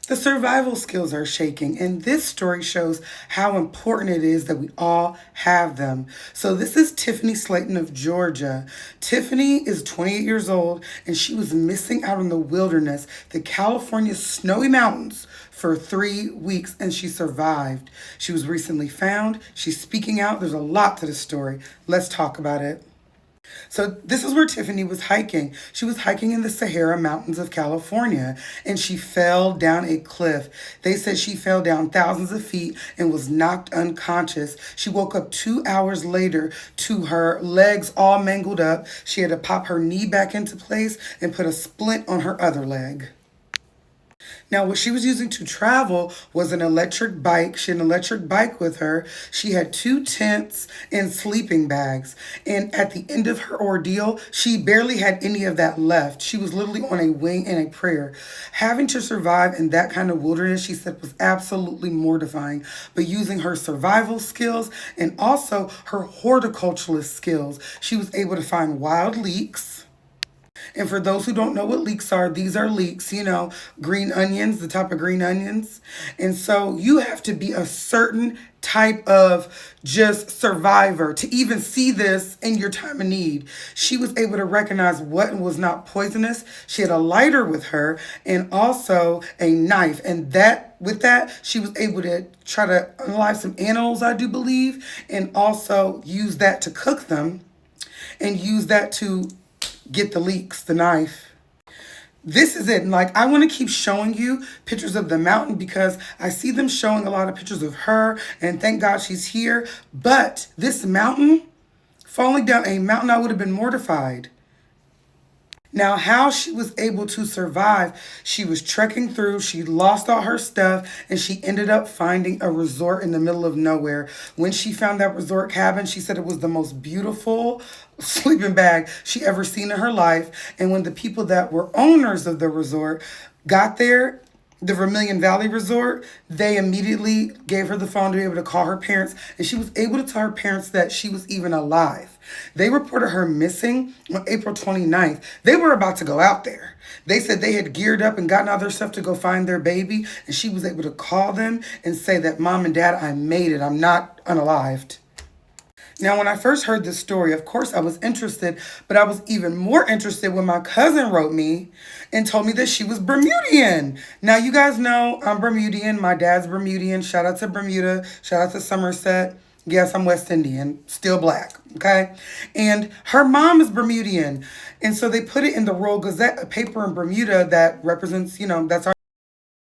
The survival skills are shaking, and this story shows how important it is that we all have them. So, this is Tiffany Slayton of Georgia. Tiffany is 28 years old, and she was missing out in the wilderness, the California snowy mountains, for 3 weeks, and she survived. She was recently found. She's speaking out. There's a lot to the story. Let's talk about it. So this is where Tiffany was hiking. She was hiking in the Sahara Mountains of California, and she fell down a cliff. They said she fell down thousands of feet and was knocked unconscious. She woke up 2 hours later to her legs all mangled up. She had to pop her knee back into place and put a splint on her other leg. Now, what she was using to travel was an electric bike. She had an electric bike with her. She had two tents and sleeping bags. And at the end of her ordeal, she barely had any of that left. She was literally on a wing and a prayer. Having to survive in that kind of wilderness, she said, was absolutely mortifying. But using her survival skills and also her horticulturalist skills, she was able to find wild leeks. And for those who don't know what leeks are, these are leeks, green onions, the type of green onions. And so you have to be a certain type of just survivor to even see this in your time of need. She was able to recognize what was not poisonous. She had a lighter with her and also a knife. And with that, she was able to try to unalive some animals, I do believe, and also use that to cook them and use that to get the leeks, the knife. This is it. And I want to keep showing you pictures of the mountain because I see them showing a lot of pictures of her, and thank God she's here. But this mountain, falling down a mountain, I would have been mortified. Now, how she was able to survive, she was trekking through, she lost all her stuff, and she ended up finding a resort in the middle of nowhere. When she found that resort cabin, she said it was the most beautiful sleeping bag she ever seen in her life. And when the people that were owners of the resort got there, the Vermilion Valley Resort, they immediately gave her the phone to be able to call her parents, and she was able to tell her parents that she was even alive. They reported her missing on April 29th. They were about to go out there. They said they had geared up and gotten all their stuff to go find their baby, and she was able to call them and say that, Mom and Dad, I made it. I'm not unalived. Now, when I first heard this story, of course, I was interested, but I was even more interested when my cousin wrote me and told me that she was Bermudian. Now, you guys know I'm Bermudian. My dad's Bermudian. Shout out to Bermuda. Shout out to Somerset. Yes, I'm West Indian, still black, okay? And her mom is Bermudian. And so they put it in the Royal Gazette, a paper in Bermuda that represents, that's our